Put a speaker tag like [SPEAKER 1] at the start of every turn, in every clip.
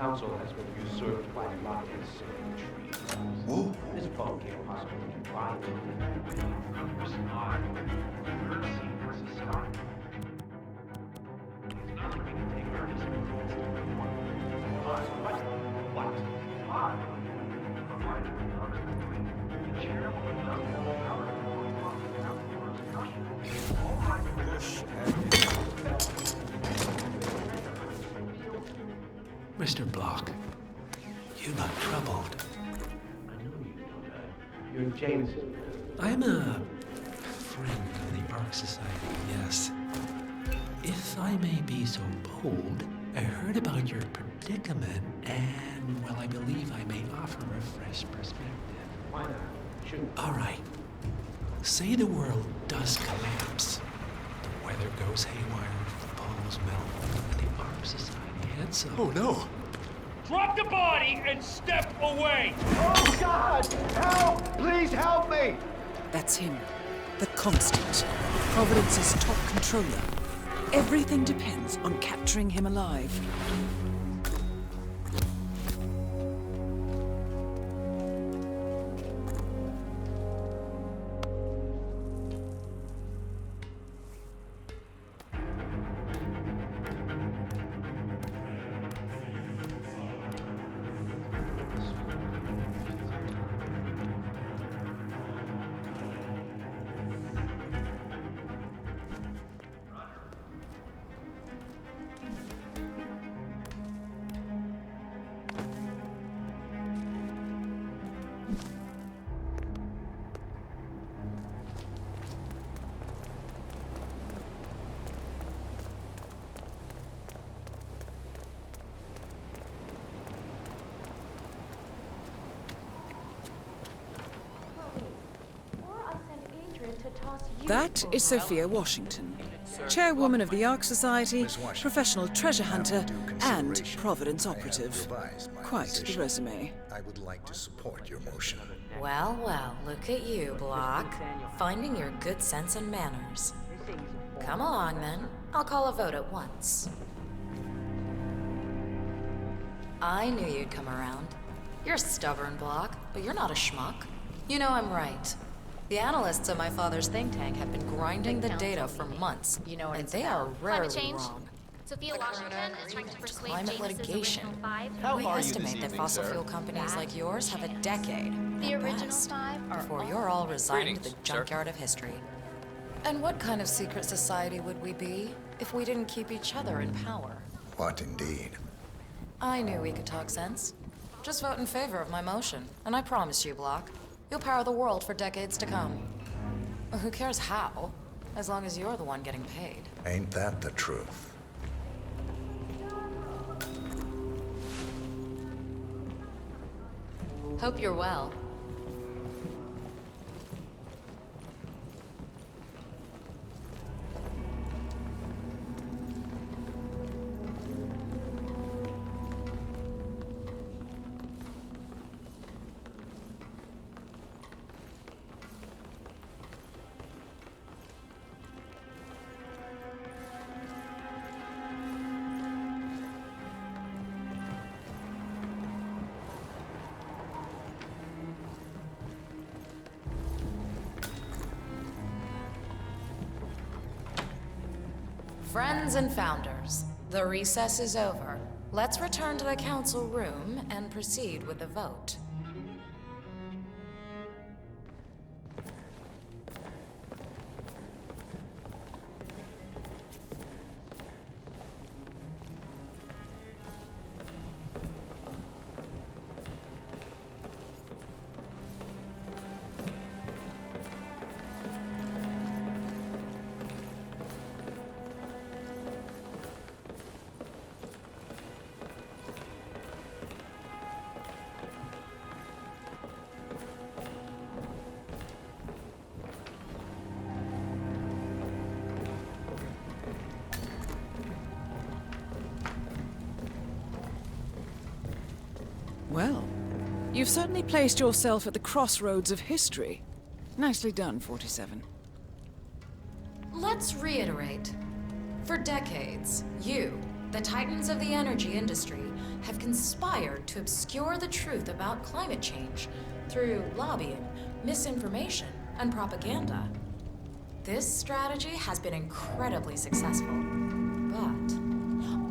[SPEAKER 1] council has been usurped by not insane trees.
[SPEAKER 2] Whoa.
[SPEAKER 1] This phone can't possibly be right.
[SPEAKER 3] Mr. Block, you look troubled.
[SPEAKER 1] I know you know that. You're Jameson.
[SPEAKER 3] I'm a friend of the Ark Society, yes. If I may be so bold, I heard about your predicament, and, well, I believe I may offer a fresh perspective.
[SPEAKER 1] Why not? Shouldn't.
[SPEAKER 3] All right. Say the world does collapse. The weather goes haywire, the poles melt, and the Ark Society heads up.
[SPEAKER 2] Oh no!
[SPEAKER 4] Drop the body and step away!
[SPEAKER 5] Oh, God! Help! Please help me!
[SPEAKER 6] That's him. The Constant. Providence's top controller. Everything depends on capturing him alive. That is Sophia Washington, chairwoman of the Ark Society, professional treasure hunter, and Providence operative. Quite the resume.
[SPEAKER 2] I would like to support your motion.
[SPEAKER 7] Well, well, look at you, Block. Finding your good sense and manners. Come along, then. I'll call a vote at once. I knew you'd come around. You're stubborn, Block, but you're not a schmuck. You know I'm right. The analysts at my father's think tank have been grinding the data for months, and they are rarely wrong.
[SPEAKER 8] Sophia Washington is trying to persuade
[SPEAKER 7] Climate
[SPEAKER 8] James's
[SPEAKER 7] litigation.
[SPEAKER 8] original five.
[SPEAKER 7] We estimate that fossil fuel companies like yours have a decade,
[SPEAKER 8] The
[SPEAKER 7] at
[SPEAKER 8] original
[SPEAKER 7] best,
[SPEAKER 8] five are
[SPEAKER 7] before
[SPEAKER 8] all
[SPEAKER 7] you're all resigned to the
[SPEAKER 4] Greetings,
[SPEAKER 7] junkyard of history. And what kind of secret society would we be if we didn't keep each other in power?
[SPEAKER 2] What indeed?
[SPEAKER 7] I knew we could talk sense. Just vote in favor of my motion, and I promise you, Block, you'll power the world for decades to come. Who cares how, as long as you're the one getting paid.
[SPEAKER 2] Ain't that the truth?
[SPEAKER 7] Hope you're well. Friends and founders, the recess is over. Let's return to the council room and proceed with the vote.
[SPEAKER 6] Well, you've certainly placed yourself at the crossroads of history. Nicely done, 47.
[SPEAKER 7] Let's reiterate. For decades, you, The titans of the energy industry have conspired to obscure the truth about climate change through lobbying, misinformation, and propaganda. This strategy has been incredibly successful, but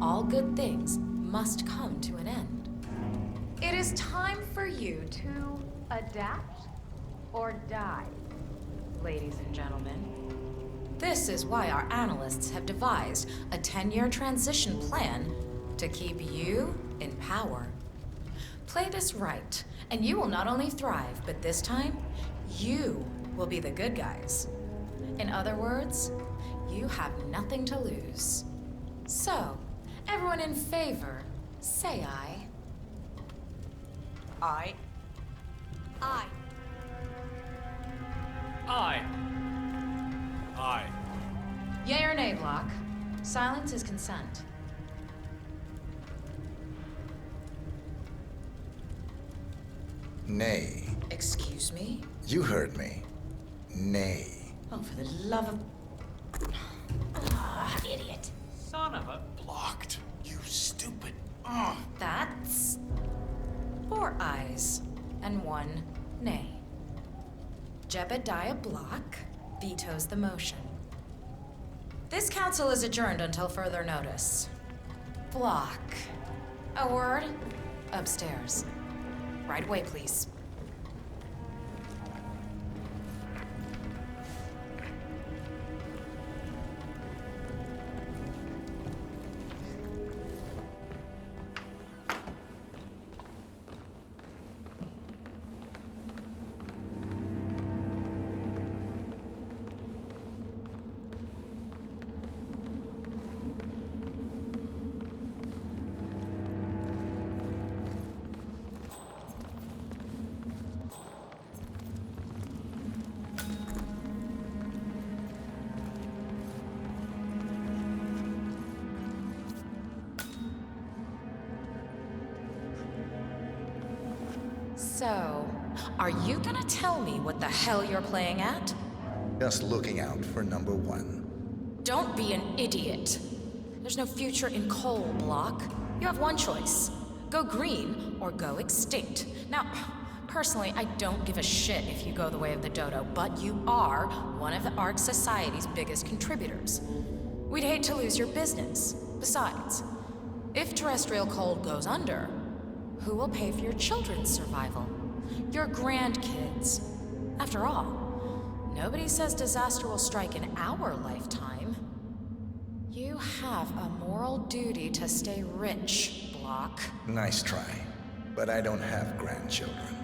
[SPEAKER 7] all good things must come to an end. It is time for you to adapt or die, ladies and gentlemen. This is why our analysts have devised a 10-year transition plan to keep you in power. Play this right, and you will not only thrive, but this time, you will be the good guys. In other words, you have nothing to lose. So, everyone in favor, say aye.
[SPEAKER 9] Aye.
[SPEAKER 8] Aye.
[SPEAKER 4] Aye. Aye.
[SPEAKER 7] Yea or nay, Block? Silence is consent.
[SPEAKER 2] Nay.
[SPEAKER 7] Excuse me?
[SPEAKER 2] You heard me. Nay.
[SPEAKER 7] Oh, for the love of... Ah, idiot.
[SPEAKER 4] Son of a...
[SPEAKER 5] Blocked. You stupid.
[SPEAKER 7] That's... 4 ayes and 1 nay. Jebediah Block vetoes the motion. This council is adjourned until further notice. Block. A word? Upstairs. Right away, please. So, are you gonna tell me what the hell you're playing at?
[SPEAKER 2] Just looking out for number 1.
[SPEAKER 7] Don't be an idiot. There's no future in coal, Block. You have one choice. Go green or go extinct. Now, personally, I don't give a shit if you go the way of the dodo, but you are one of the Ark Society's biggest contributors. We'd hate to lose your business. Besides, if terrestrial coal goes under, who will pay for your children's survival? Your grandkids. After all, nobody says disaster will strike in our lifetime. You have a moral duty to stay rich, Block.
[SPEAKER 2] Nice try. But I don't have grandchildren.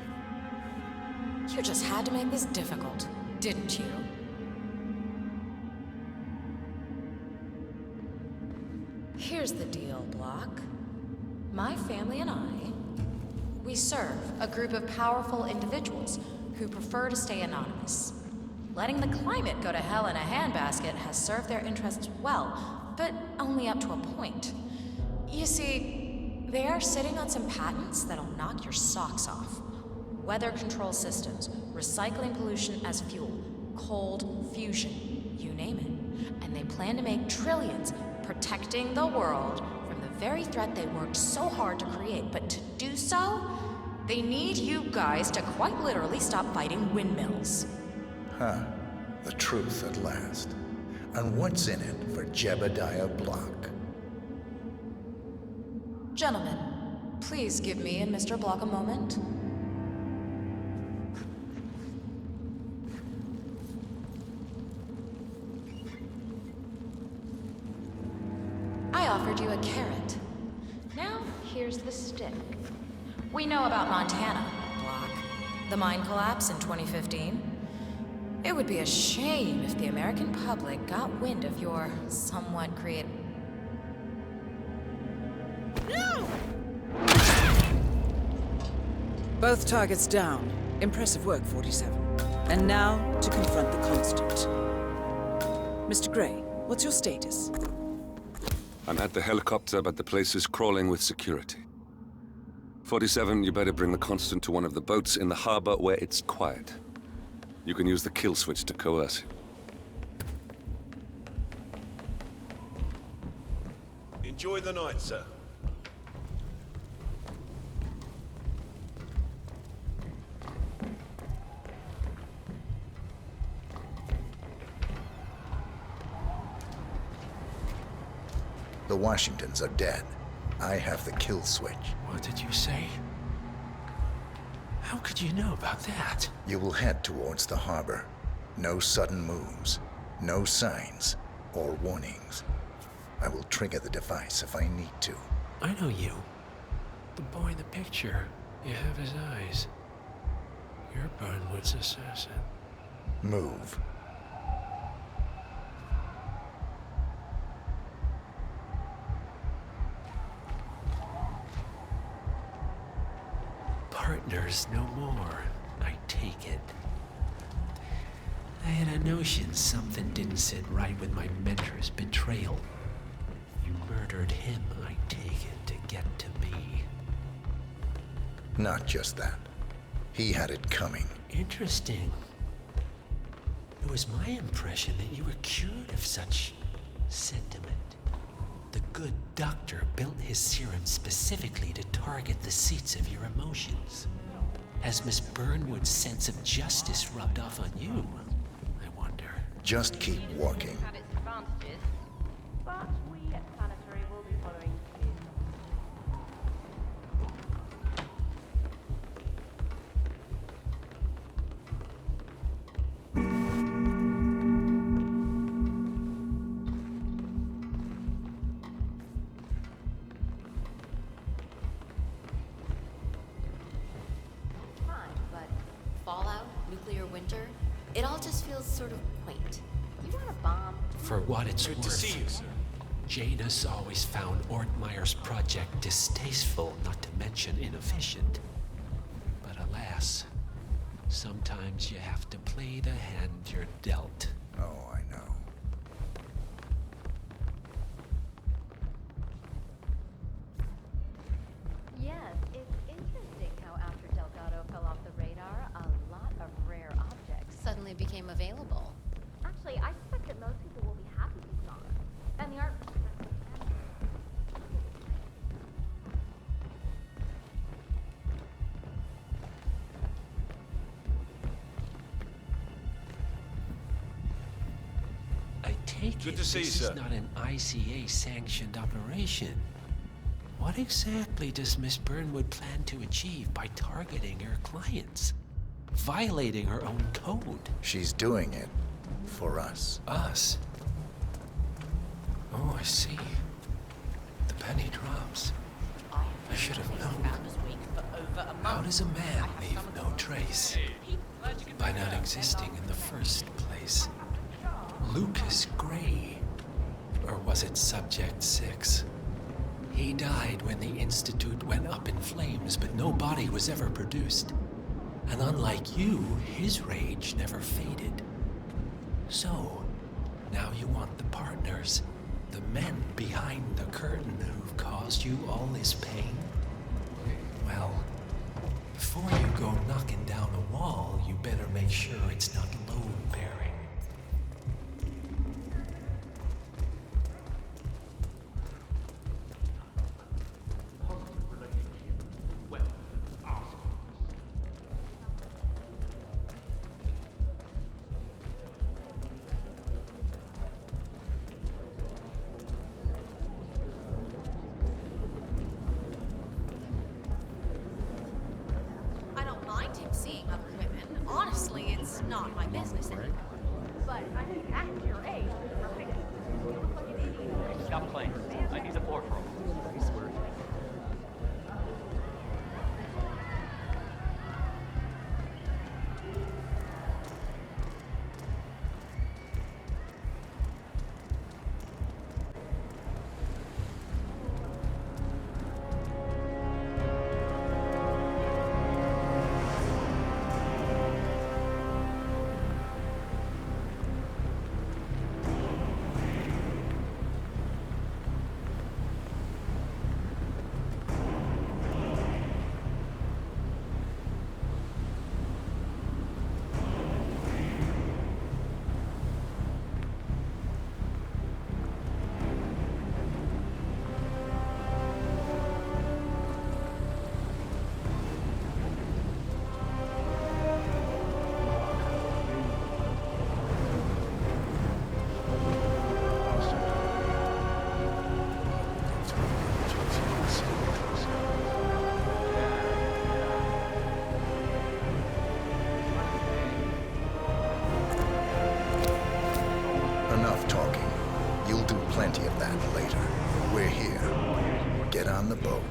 [SPEAKER 7] You just had to make this difficult, didn't you? Here's the deal, Block. My family and I, we serve a group of powerful individuals who prefer to stay anonymous. Letting the climate go to hell in a handbasket has served their interests well, but only up to a point. You see, they are sitting on some patents that'll knock your socks off. Weather control systems, recycling pollution as fuel, cold fusion, you name it. And they plan to make trillions protecting the world from the very threat they worked so hard to create. But to do so, they need you guys to quite literally stop fighting windmills.
[SPEAKER 2] Huh. The truth at last. And what's in it for Jebediah Block?
[SPEAKER 7] Gentlemen, please give me and Mr. Block a moment. I offered you a carrot. Now, here's the stick. We know about Montana, Block. The mine collapse in 2015. It would be a shame if the American public got wind of your somewhat creative...
[SPEAKER 6] No! Both targets down. Impressive work, 47. And now, to confront the Constant. Mr. Gray, what's your status?
[SPEAKER 10] I'm at the helicopter, but the place is crawling with security. 47, you better bring the Constant to one of the boats in the harbor where it's quiet. You can use the kill switch to coerce him.
[SPEAKER 5] Enjoy the night, sir.
[SPEAKER 2] The Washingtons are dead. I have the kill switch.
[SPEAKER 3] What did you say? How could you know about that?
[SPEAKER 2] You will head towards the harbor. No sudden moves, no signs or warnings. I will trigger the device if I need to.
[SPEAKER 3] I know you. The boy in the picture. You have his eyes. You're Burnwood's assassin.
[SPEAKER 2] Move.
[SPEAKER 3] Partners no more, I take it. I had a notion something didn't sit right with my mentor's betrayal. You murdered him, I take it, to get to me.
[SPEAKER 2] Not just that. He had it coming.
[SPEAKER 3] Interesting. It was my impression that you were cured of such sentiment. The good doctor built his serum specifically to target the seats of your emotions. Has Miss Burnwood's sense of justice rubbed off on you? I wonder.
[SPEAKER 2] Just keep walking.
[SPEAKER 9] Have its advantages, but we at Planetary will be following suit.
[SPEAKER 7] Fallout, nuclear winter, it all just feels sort of quaint. You want a bomb?
[SPEAKER 3] For what it's
[SPEAKER 5] Good
[SPEAKER 3] worth,
[SPEAKER 5] to see you, sir.
[SPEAKER 3] Janus always found Ortmeyer's project distasteful, not to mention inefficient. But alas, sometimes you have to play the hand you're dealt.
[SPEAKER 2] Oh, I know.
[SPEAKER 9] Yes, it's interesting how after Delgado fell off the radar, a lot of rare objects
[SPEAKER 7] Suddenly became available.
[SPEAKER 9] Actually, I suspect that most people will be happy he's gone. And the art...
[SPEAKER 3] I take
[SPEAKER 5] Good
[SPEAKER 3] it
[SPEAKER 5] to see you,
[SPEAKER 3] this
[SPEAKER 5] sir.
[SPEAKER 3] is not an ICA-sanctioned operation. What exactly does Miss Burnwood plan to achieve by targeting her clients? Violating her own code?
[SPEAKER 2] She's doing it for us.
[SPEAKER 3] Us? Oh, I see. The penny drops. I should have known. How does a man leave no trace? By not existing in the first place. Lucas Gray. Or was it Subject 6? He died when the Institute went up in flames, but no body was ever produced. And unlike you, his rage never faded. So, now you want the partners, the men behind the curtain who've caused you all this pain? Well, before you go knocking down a wall, you better make sure it's not load-bearing.
[SPEAKER 8] I don't mind him seeing other women. Honestly, it's not my business anymore.
[SPEAKER 9] But, I mean, at your age, you're perfect. You look like an idiot.
[SPEAKER 1] Stop playing. I need the floor for him.
[SPEAKER 2] You'll do plenty of that later. We're here. Get on the boat.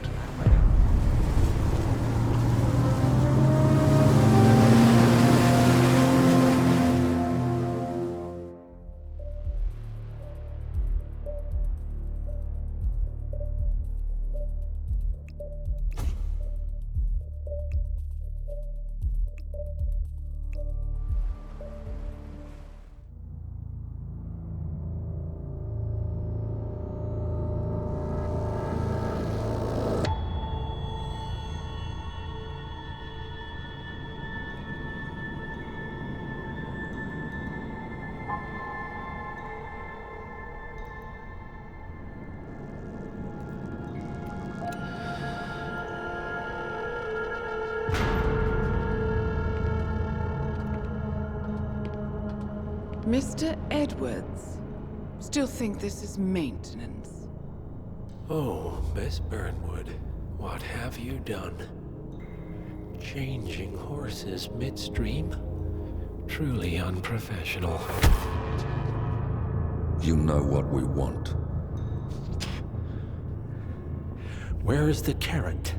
[SPEAKER 6] Mr. Edwards, still think this is maintenance?
[SPEAKER 3] Oh, Miss Burnwood, what have you done? Changing horses midstream? Truly unprofessional.
[SPEAKER 10] You know what we want.
[SPEAKER 3] Where is the carrot?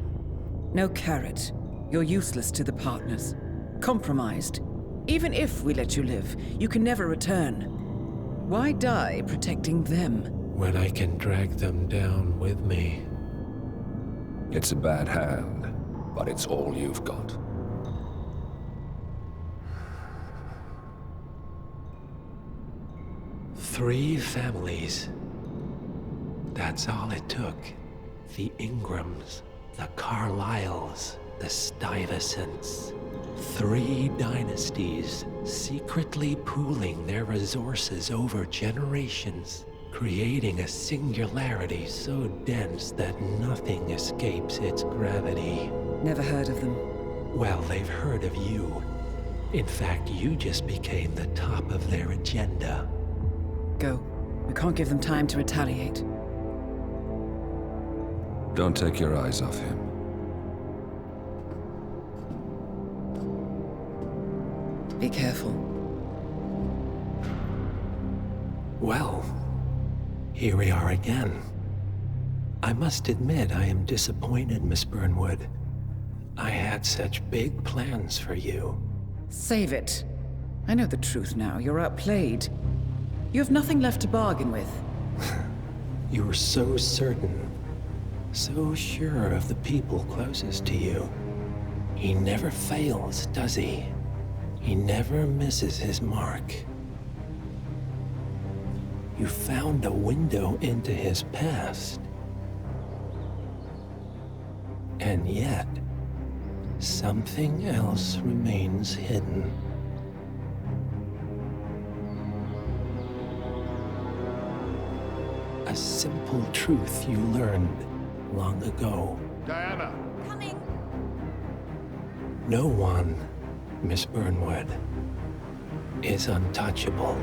[SPEAKER 6] No carrot. You're useless to the partners. Compromised. Even if we let you live, you can never return. Why die protecting them?
[SPEAKER 3] When I can drag them down with me.
[SPEAKER 10] It's a bad hand, but it's all you've got.
[SPEAKER 3] Three families. That's all it took. The Ingrams, the Carlyles, the Stuyvesants. 3 dynasties secretly pooling their resources over generations, creating a singularity so dense that nothing escapes its gravity.
[SPEAKER 6] Never heard of them.
[SPEAKER 3] Well, they've heard of you. In fact, you just became the top of their agenda.
[SPEAKER 6] Go. We can't give them time to retaliate.
[SPEAKER 10] Don't take your eyes off him.
[SPEAKER 6] Be careful.
[SPEAKER 3] Well, here we are again. I must admit I am disappointed, Miss Burnwood. I had such big plans for you.
[SPEAKER 6] Save it. I know the truth now. You're outplayed. You have nothing left to bargain with.
[SPEAKER 3] You were so certain, so sure of the people closest to you. He never fails, does he? He never misses his mark. You found a window into his past. And yet, something else remains hidden. A simple truth you learned long ago.
[SPEAKER 4] Diana!
[SPEAKER 8] Coming!
[SPEAKER 3] No one, Miss Burnwood, is untouchable.